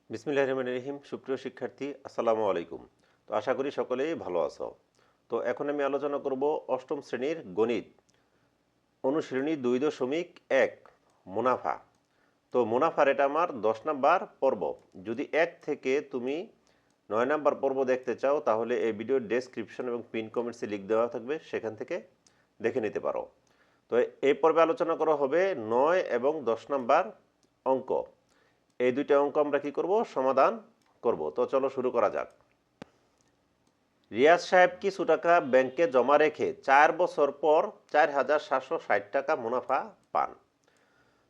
বিসমিল্লাহির রহমানির রহিম। সুপ্রিয় শিক্ষার্থী, আসসালামু আলাইকুম। তো আশা করি সকলেই ভালো আছো। তো এখন আমি আলোচনা করব অষ্টম শ্রেণীর গণিত অনুশীলনী 2.1 মুনাফা। তো মুনাফার এটা আমার 10 নাম্বার পর্ব। যদি 1 থেকে তুমি 9 নাম্বার পর্ব দেখতে চাও তাহলে এই ভিডিওর ডেসক্রিপশন এবং পিন কমেন্টসে লিঙ্ক দেওয়া থাকবে, সেখান থেকে দেখে নিতে পারো। তো এই পর্বে আলোচনা করা হবে 9 এবং 10 নাম্বার অঙ্ক। এই দুইটা অঙ্ক আমরা কি করব, সমাধান করব। তো চলো শুরু করা যাক। রিয়াজ সাহেব কিছু টাকা ব্যাংকে জমা রেখে 4 বছর পর 4,760 টাকা মুনাফা পান।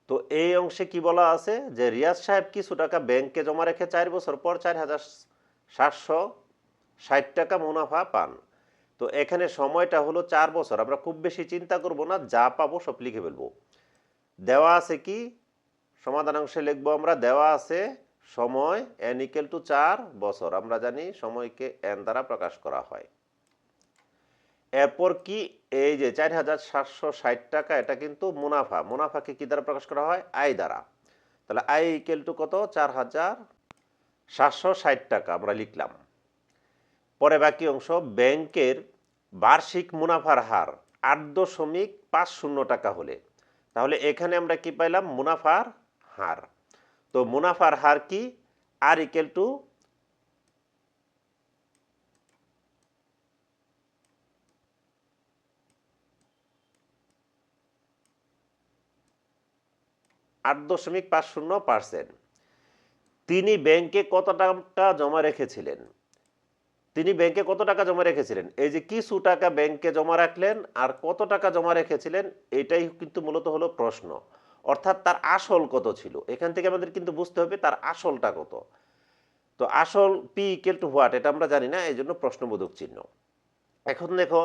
তো এই অংশে কি বলা আছে যে রিয়াজ সাহেব কিছু টাকা ব্যাংকে জমা রেখে 4 বছর পর 4,760 টাকা মুনাফা পান। তো এখানে সময়টা হলো 4 বছর। আমরা খুব বেশি চিন্তা করব না, যা পাবো সব লিখে ফেলবো। দেওয়া আছে কি, সমাধান অংশে লিখবো আমরা, দেওয়া আছে সময় n = 4 বছর। আমরা জানি সময়কে n দ্বারা প্রকাশ করা হয়। এরপর কি, এই যে 4,760 টাকা, এটা কিন্তু মুনাফা। মুনাফাকে কি দ্বারা প্রকাশ করা হয়? আয় দ্বারা। তাহলে আয় = কত? 4,760 টাকা আমরা লিখলাম। পরে বাকি অংশ, ব্যাংকের বার্ষিক মুনাফার হার 8.50 টাকা হলে, তাহলে এখানে আমরা কি পাইলাম? মুনাফার হার। তো মুনাফার হার কি? আর ইকুয়াল টু 8.50%। তিনি ব্যাংকে কত টাকা জমা রেখেছিলেন? তিনি ব্যাংকে কত টাকা জমা রেখেছিলেন? এই যে কিছু টাকা ব্যাংকে জমা রাখলেন আর কত টাকা জমা রেখেছিলেন, এটাই কিন্তু মূলত হলো প্রশ্ন। অর্থাৎ তার আসল কত ছিল, এখান থেকে আমাদের কিন্তু বুঝতে হবে তার আসলটা কত। তো আসল পি ইকুয়াল টু হোয়াট, এটা আমরা জানি না, এই জন্য প্রশ্নবোধক চিহ্ন। এখন দেখো,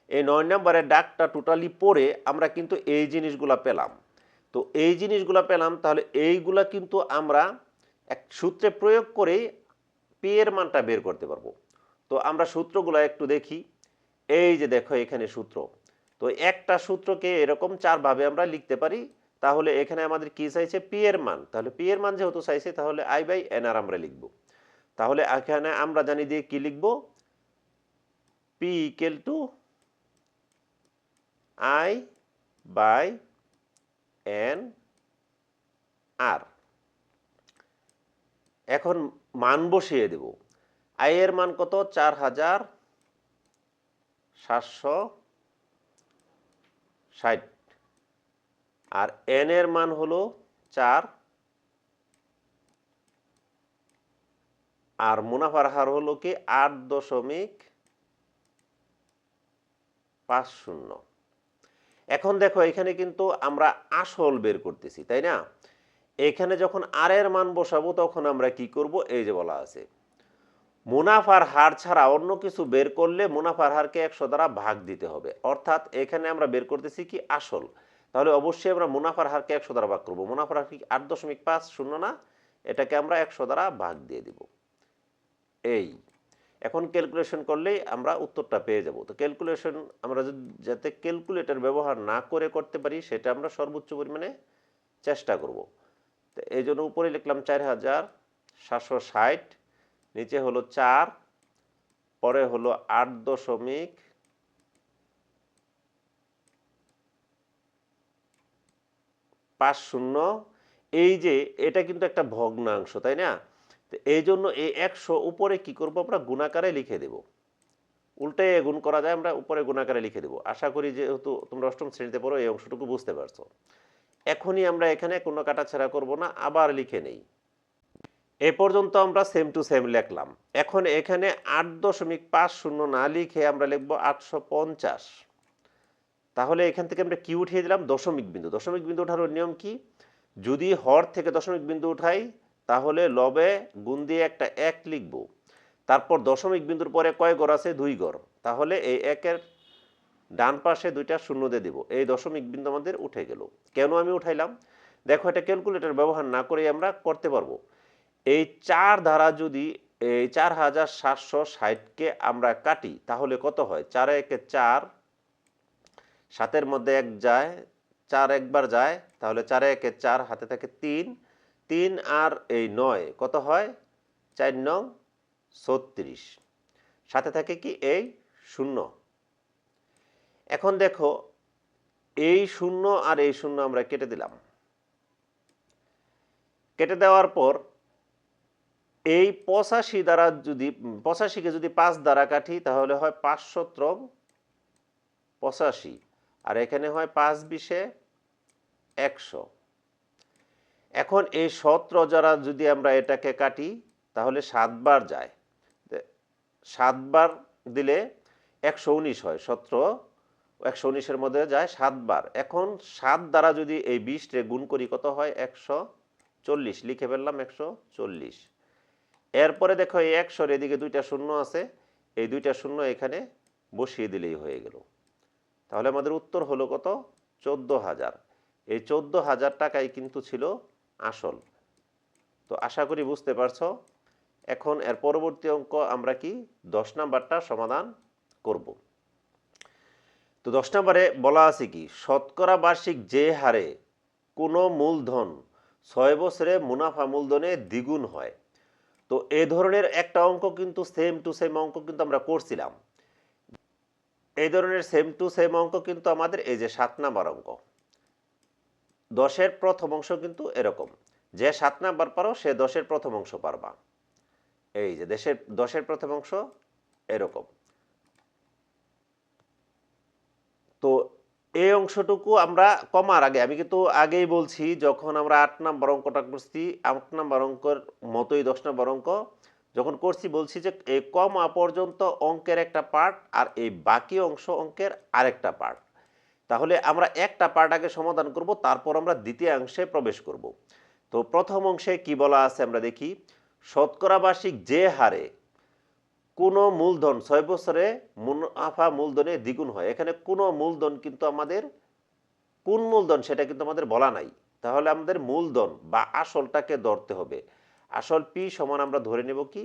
এই 9 নম্বরের ডাকটা টোটালি পড়ে আমরা কিন্তু এই জিনিসগুলা পেলাম। তো এই জিনিসগুলা পেলাম, তাহলে এইগুলা কিন্তু আমরা এক সূত্রে প্রয়োগ করেই পি এর মানটা বের করতে পারবো। তো আমরা সূত্রগুলো একটু দেখি। এই যে দেখো এখানে সূত্র। তো একটা সূত্রকে এরকম 4 ভাবে আমরা লিখতে পারি। তাহলে এখানে আমাদের কি চাইছে? পি এর মান। তাহলে পি এর মান যেহেতু চাইছে, তাহলে I/N/R আমরা লিখব। তাহলে এখানে আমরা জানি দিয়ে কি লিখব? P equal two I/N/R। এখন মান বসিয়ে দেব। আই এর মান কত? 4,760। আর এন এর মান হলো 4, আর মুনাফার হার হলো কি 8.50। এখন দেখো এখানে কিন্তু আমরা আসল বের করতেছি, তাই না? এখানে যখন আর এর মান বসাবো তখন আমরা কি করব? এই যে বলা আছে মুনাফার হার ছাড়া অন্য কিছু বের করলে মুনাফার হারকে 100 দ্বারা ভাগ দিতে হবে। অর্থাৎ এখানে আমরা বের করতেছি কি? আসল। তাহলে অবশ্যই আমরা মুনাফার হারকে 100 দ্বারা ভাগ করব। মুনাফার হার কি 8.50 না? এটাকে আমরা 100 দ্বারা ভাগ দিয়ে দিব। এই এখন ক্যালকুলেশন করলেই আমরা উত্তরটা পেয়ে যাব। তো ক্যালকুলেশন আমরা যাতে ক্যালকুলেটর ব্যবহার না করে করতে পারি, সেটা আমরা সর্বোচ্চ পরিমাণে চেষ্টা করব। তো এই জন্য উপরে লিখলাম 4,760, নিচে হলো 4, পরে হলো 8.50। এই যে এটা কিন্তু একটা ভগ্নাংশ, তাই না? তো এই জন্য এই 100 উপরে কি করব? আমরা গুণাকারে লিখে দেব। উল্টে গুণ করা যায়, আমরা উপরে গুণাকারে লিখে দেব। আশা করি যেহেতু তোমরা অষ্টম শ্রেণীতে পড়ো, এই অংশটুকু বুঝতে পারছো। এখনই আমরা এখানে কোনো কাটাছেঁড়া করব না, আবার লিখে নেই। এ পর্যন্ত আমরা সেম টু সেম লিখলাম। এখন এখানে 8.50 না লিখে আমরা লিখব 850। তাহলে এখান থেকে আমরা কি উঠিয়ে দিলাম? দশমিক বিন্দু। দশমিক বিন্দু ওঠানোর নিয়ম কি? যদি হর থেকে দশমিক বিন্দু উঠাই, তাহলে লবে গুণ দিয়ে একটা 1 লিখব। তারপর দশমিক বিন্দুর পরে কয় ঘর আছে? 2 ঘর। তাহলে এই 1-এর ডান পাশে 2টা শূন্য দিয়ে দেব। এই দশমিক বিন্দু আমাদের উঠে গেল। কেন আমি উঠাইলাম? দেখো, এটা ক্যালকুলেটর ব্যবহার না করেই আমরা করতে পারবো। এই 4 দ্বারা যদি এই 4,760কে আমরা কাটি, তাহলে কত হয়? 4 একে 4, 7-এর মধ্যে 1 যায়, 4 একবার যায়, তাহলে 4 একে 4, হাতে থাকে 3, 3 আর এই 9 কত হয়? 4 নং 36, সাথে থাকে কি এই 0। এখন দেখো এই 0 আর এই 0 আমরা কেটে দিলাম। কেটে দেওয়ার পর এই 85 দ্বারা যদি 85কে যদি 5 দ্বারা কাটি তাহলে হয় 5 সূত্রং 85, আর এখানে হয় 5 বিশে 100। এখন এই 17 যারা যদি আমরা এটাকে কাটি তাহলে 7 বার যায়, 7 বার দিলে 119 হয়। 17 119-এর মধ্যে যায় 7 বার। এখন 7 দ্বারা যদি এই 20 রে গুণ করি কত হয়? 140, লিখে ফেললাম 140। এরপরে দেখো এই 100-র এদিকে দুইটা শূন্য আছে, এই দুইটা শূন্য এখানে বসিয়ে দিলেই হয়ে গেল। তাহলে আমাদের উত্তর হলো কত? 14,000। এই 14,000 টাকাই কিন্তু ছিল আসল। তো আশা করি বুঝতে পারছো। এখন এর পরবর্তী অঙ্ক আমরা কি 10 নাম্বারটা সমাধান করব। তো 10 নাম্বারে বলা আছে কি, শতকরা বার্ষিক যে হারে কোনো মূলধন 6 বছরে মুনাফা মূলধনে দ্বিগুণ হয়। তো এই ধরনের একটা অঙ্ক কিন্তু সেম টু সেম অঙ্ক কিন্তু আমরা করছিলাম। এই ধরনের সেম টু সেম অঙ্ক কিন্তু আমাদের এই যে 7 নাম্বার অঙ্ক। 10-এর প্রথম অংশ কিন্তু এরকম, যে 7 নাম্বার পারো সে 10-এর প্রথম অংশ পারবা। এই যে 10-এর প্রথম অংশ এরকম। তো এই অংশটুকু আমরা কমার আগে আমি কিন্তু আগেই বলছি, যখন আমরা 8 নাম্বার অঙ্কটা করছি, 8 নাম্বার অঙ্কের মতোই 10 নাম্বার অঙ্ক যখন করছি বলছি যে এই কমা পর্যন্ত অঙ্কের একটা পার্ট আর এই বাকি অংশ অঙ্কের আরেকটা পার্ট। তাহলে আমরা একটা পার্ট আগে সমাধান করব, তারপর আমরা দ্বিতীয় অংশে প্রবেশ করব। তো প্রথম অংশে কি বলা আছে আমরা দেখি, শতকরা বার্ষিক যে হারে কোনো মূলধন 6 বছরে মুনাফা মূলধনে দ্বিগুণ হয়। এখানে কোনো মূলধন কিন্তু আমাদের কোন মূলধন সেটা কিন্তু আমাদের বলা নাই। তাহলে আমাদের মূলধন বা আসলটাকে ধরতে হবে। আসল পি সমান আমরা ধরে নেব কি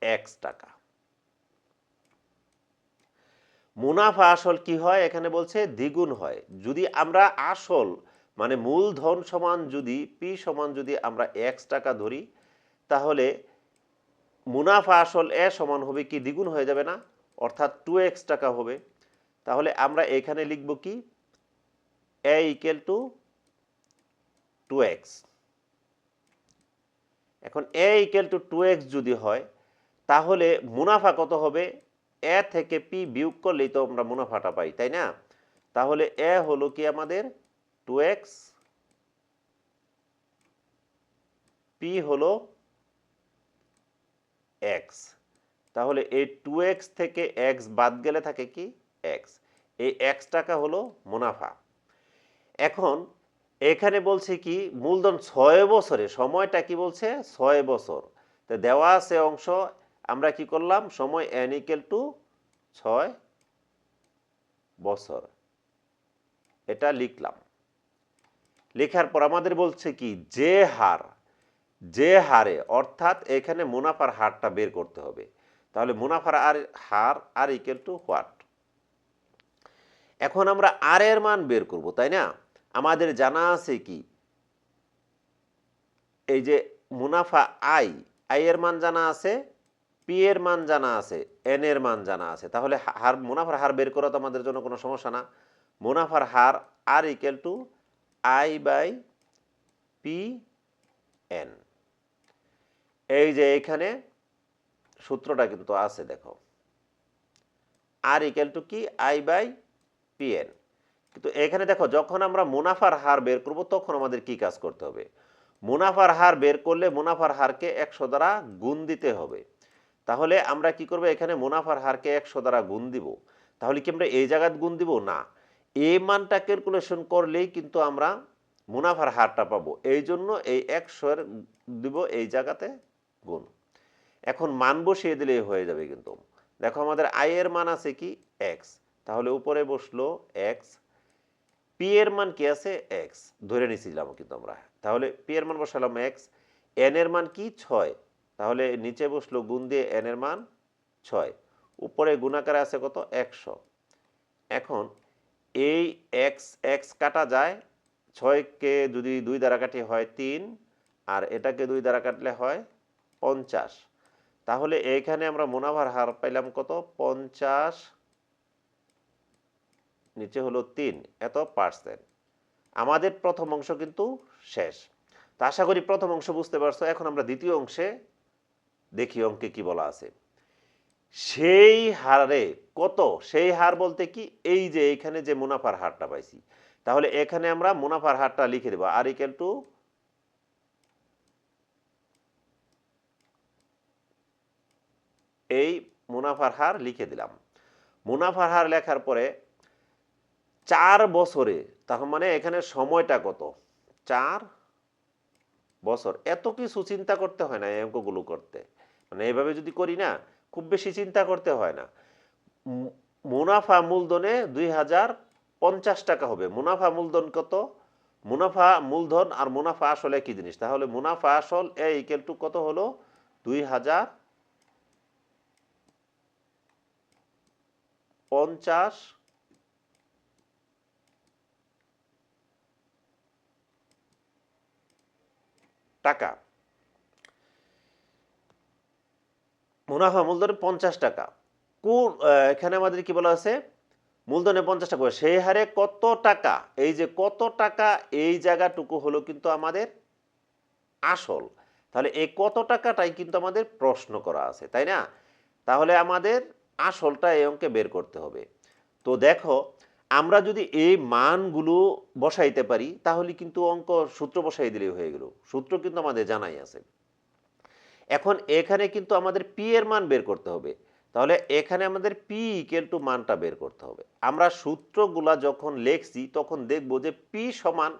x টাকা। মুনাফা আসল কি হয়? এখানে বলছে দ্বিগুণ হয়। যদি আমরা আসল মানে মূলধন সমান যদি পি সমান যদি আমরা x টাকা ধরি, তাহলে মুনাফা আসল এ সমান হবে কি দ্বিগুণ হয়ে যাবে না? অর্থাৎ 2x টাকা হবে। তাহলে আমরা এখানে লিখব কি a ইকুয়াল টু 2x। এখন a ইকুয়াল টু 2x যদি হয় তাহলে মুনাফা কত হবে? a থেকে p বিয়োগ করলেই তো আমরা মুনাফাটা পাই, তাই না? তাহলে a হলো কি আমাদের 2x, p হলো x। তাহলে এই 2x থেকে x বাদ গেলে থাকে কি x। এই x টাকা হলো মুনাফা। এখন এখানে বলছে কি মূলধন 6 বছরে, সময়টা কি বলছে 6 বছর। তো দেওয়া আছে অংশ, আমরা কি করলাম সময় n ইকুয়াল টু 6 বছর, এটা লিখলাম। লেখার পর আমাদের বলছে কি যে হারে অর্থাৎ এখানে মুনাফার হারটা বের করতে হবে। তাহলে মুনাফার হার আর ইকুয়াল টু হোয়াট। এখন আমরা আর এর মান বের করব, তাই না? আমাদের জানা আছে কি এই যে মুনাফা আই এর মান জানা আছে, পি এর মান জানা আছে, এন এর মান জানা আছে। তাহলে মুনাফার হার বের করা তো আমাদের জন্য কোনো সমস্যা না। মুনাফার হার r equal to I by P N. এই যে এখানে সূত্রটা কিন্তু আছে, দেখো আর ইকুয়াল টু কি আই বাই পি এন। কিন্তু এখানে দেখো যখন আমরা মুনাফার হার বের করব তখন আমাদের কি কাজ করতে হবে? মুনাফার হার বের করলে মুনাফার হারকে 100 দ্বারা গুণ দিতে হবে। তাহলে আমরা কি করব, এখানে মুনাফার হারকে 100 দ্বারা গুণ দিব। তাহলে কি আমরা এই জায়গায় গুণ দিব না, এই মানটা ক্যালকুলেশন করলেই কিন্তু আমরা মুনাফার হারটা পাবো। এই জন্য এই 100 দিব এই জায়গাতে গুণ। এখন মান বসিয়ে দিলেই হয়ে যাবে। কিন্তু দেখো আমাদের আই এর মান আছে কি এক্স, তাহলে উপরে বসলো এক্স, পি এর মান কি আছে এক্স ধরে নিয়েছিলাম কিন্তু আমরা। তাহলে পি এর মান বসালাম এক্স, এন এর মান কি 6, তাহলে নিচে বসলো গুণ দিয়ে এন এর মান 6, উপরে গুণাকারে আছে কত 100। এখন এই এক্স এক্স কাটা যায়, 6কে যদি 2 দ্বারা কাটি হয় 3, আর এটাকে 2 দ্বারা কাটলে হয় 50। তাহলে এইখানে আমরা মুনাফার হার পাইলাম কত 50, নিচে হলো 3 এত পার্সেন্ট। আমাদের প্রথম অংশ কিন্তু শেষ। তো আশা করি প্রথম অংশ বুঝতে পারছো। এখন আমরা দ্বিতীয় অংশে দেখি অঙ্কে কি বলা আছে। সেই হারে কত, সেই হার বলতে কি এই যে এইখানে যে মুনাফার হারটা পাইছি, তাহলে এখানে আমরা মুনাফার হারটা লিখে দেব আর ইকুয়াল টু এই মুনাফার হার লিখে দিলাম। মুনাফার হার লেখার পরে 4 বছরে, তার মানে এখানে সময়টা কত 4 বছর। এত কিছু চিন্তা করতে হয় না এই অঙ্কগুলো করতে, মানে এইভাবে যদি করি না খুব বেশি চিন্তা করতে হয় না। মুনাফা মূলধনে 2050 টাকা হবে। মুনাফা মূলধন কত, মুনাফা মূলধন আর মুনাফা আসল একই জিনিস। তাহলে মুনাফা আসল এ ইকুয়াল টু কত হলো 2050 টাকা। মুনাফা মূলধনে 50 টাকা। কোন এখানে আমাদের কি বলা আছে, মূলধনে 50 টাকা, সেই হারে কত টাকা, এই যে কত টাকা এই জায়গাটুকু হলো কিন্তু আমাদের আসল। তাহলে এই কত টাকাটাই কিন্তু আমাদের প্রশ্ন করা আছে, তাই না? তাহলে আমাদের আসলটা এই অঙ্কে বের করতে হবে। তো দেখো আমরা যদি এই মানগুলো বসাইতে পারি তাহলে কিন্তু অঙ্ক সূত্র বসাই দিলেই হয়ে গেল। সূত্র কিন্তু আমাদের জানাই আছে। এখন এখানে কিন্তু আমাদের পি এর মান বের করতে হবে। তাহলে এখানে আমাদের পি ইকুয়াল টু মানটা বের করতে হবে। আমরা সূত্রগুলা যখন লিখছি তখন দেখব যে পি সমান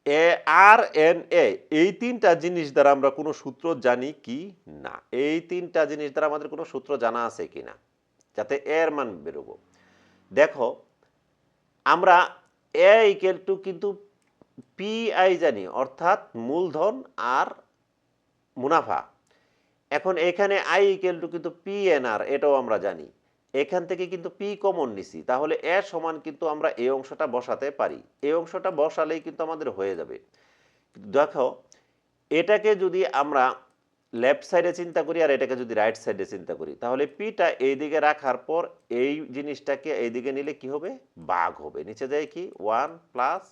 এ আর এন এ, এই তিনটা জিনিস দ্বারা আমরা কোনো সূত্র জানি কি না, এই তিনটা জিনিস দ্বারা আমাদের কোনো সূত্র জানা আছে কি না, যাতে এর মান বেরোবো। দেখো আমরা এ ইকুয়াল টু কিন্তু পি আই জানি, অর্থাৎ মূলধন আর মুনাফা। এখন এখানে আই ইকুয়াল টু কিন্তু পি এন আর, এটাও আমরা জানি। এখান থেকে কিন্তু পি কমন নিছি, তাহলে এ সমান কিন্তু আমরা এই অংশটা বসাতে পারি। এই অংশটা বসালেই কিন্তু আমাদের হয়ে যাবে। দেখো এটাকে যদি আমরা লেফট সাইডে চিন্তা করি আর এটাকে যদি রাইট সাইডে চিন্তা করি, তাহলে পিটা এই দিকে রাখার পর এই জিনিসটাকে এই দিকে নিলে কি হবে, ভাগ হবে। নিচে যায় কি 1 প্লাস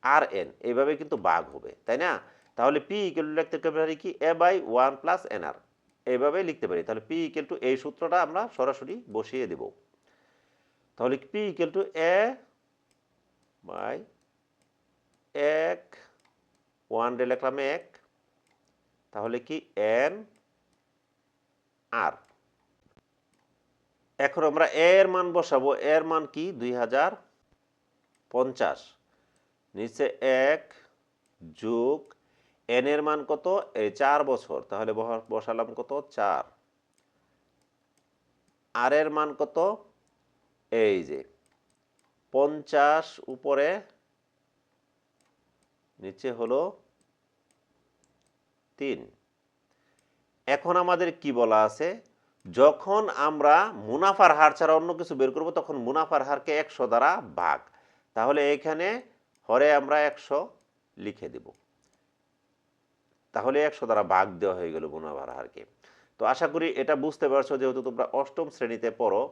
আর এন, এইভাবে কিন্তু ভাগ হবে, তাই না? তাহলে পি ইকুয়াল টু লিখতে পারি কি এ বাই 1 প্লাস এন আর, এইভাবে লিখতে পারি। তাহলে পি ইকুয়াল টু এই সূত্রটা আমরা সরাসরি বসিয়ে দেব। তাহলে P equal to A by 1, 1 রে লিখলাম 1, তাহলে কি এন আর। এখন আমরা এর মান বসাবো, এর মান কি 2050, নিচে 1 যোগ এন এর মান কত, এই 4 বছর, তাহলে বসালাম কত 4, আর এর মান কত, এই যে 50 উপরে নিচে হলো 3। এখন আমাদের কি বলা আছে, যখন আমরা মুনাফার হার ছাড়া অন্য কিছু বের করব তখন মুনাফার হারকে 100 দ্বারা ভাগ। তাহলে এখানে হরে আমরা 100 লিখে দেব, তাহলে 100 দ্বারা ভাগ দেওয়া হয়ে গেল মুনাফার হারকে। তো আশা করি এটা বুঝতে পারছো, যেহেতু তোমরা অষ্টম শ্রেণীতে পড়ো,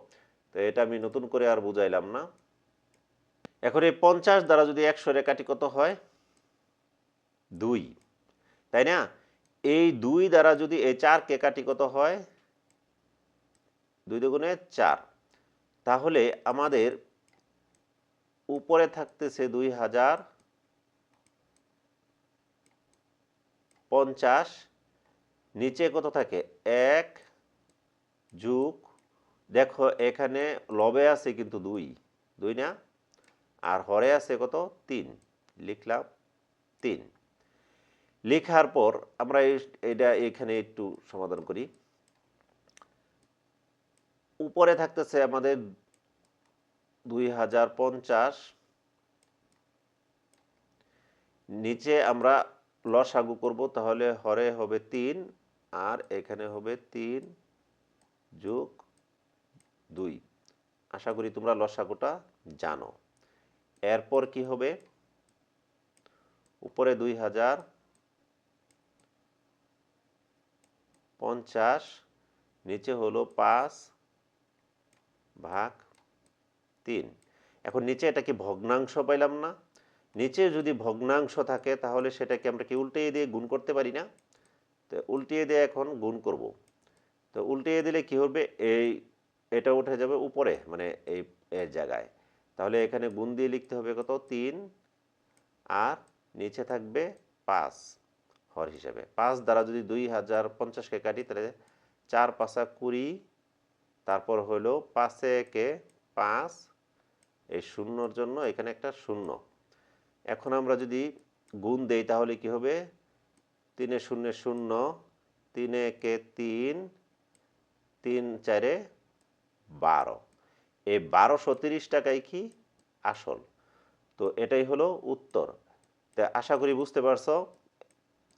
তো এটা আমি নতুন করে আর বুঝাইলাম না। এখন এই 50 দ্বারা যদি 100 রে কাটি কত হয় 2, তাই না? এই 2 দ্বারা যদি এই 4 কে কাটি কত হয় 2 দুগুণে 4, তাহলে আমাদের উপরে থাকতেছে 2050, নিচে কত থাকে 1 যোগ, দেখো এখানে লবে আছে কিন্তু 2 না, আর হরে আছে কত 3, লিখলাম 3। লেখার পর আমরা এটা এখানে একটু সমাধান করি। উপরে থাকতেছে আমাদের 2050, নিচে আমরা লসাগু করব, তাহলে হরে হবে 3 আর এখানে হবে 3 যোগ 2। আশা করি তোমরা লসাগুটা জানো। এরপর কি হবে, উপরে 2000 50 নিচে হলো 5/3। এখন নিচে এটা কি ভগ্নাংশ পাইলাম না? নিচে যদি ভগ্নাংশ থাকে তাহলে সেটাকে আমরা কি উল্টিয়ে দিয়ে গুণ করতে পারি না? তো উল্টিয়ে দিয়ে এখন গুণ করব। তো উল্টিয়ে দিলে কি হবে, এটা উঠে যাবে উপরে, মানে এই এর জায়গায়। তাহলে এখানে গুণ দিয়ে লিখতে হবে কত, 3, আর নিচে থাকবে 5 হর হিসাবে। 5 দ্বারা যদি 2050কে কাটি তাহলে 4 5 20, তারপর হলো 5 একে 5, এই শূন্যর জন্য এখানে একটা শূন্য। এখন আমরা যদি গুণ দেই তাহলে কি হবে, 3 শূন্যে 0, 3 একে 3, 3 4 12। এই 1230 টাকাই কি আসল। তো এটাই হলো উত্তর। তা আশা করি বুঝতে পারছো।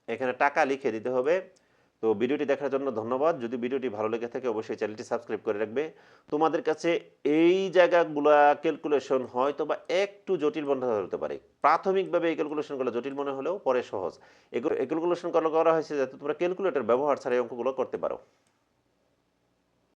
এখানে টাকা লিখে দিতে হবে। তো ভিডিওটি দেখার জন্য ধন্যবাদ। যদি ভিডিওটি ভালো লেগে থাকে অবশ্যই চ্যানেলটি সাবস্ক্রাইব করে রাখবে। তোমাদের কাছে এই জায়গাগুলা ক্যালকুলেশন হয়তো বা একটু জটিল মনে হতে পারে। প্রাথমিকভাবে এই ক্যালকুলেশনগুলো জটিল মনে হলেও পরে সহজ। এগুলো ক্যালকুলেশন করা হয়েছে যাতে তোমরা ক্যালকুলেটর ব্যবহার ছাড়া এই অঙ্কগুলো করতে পারো।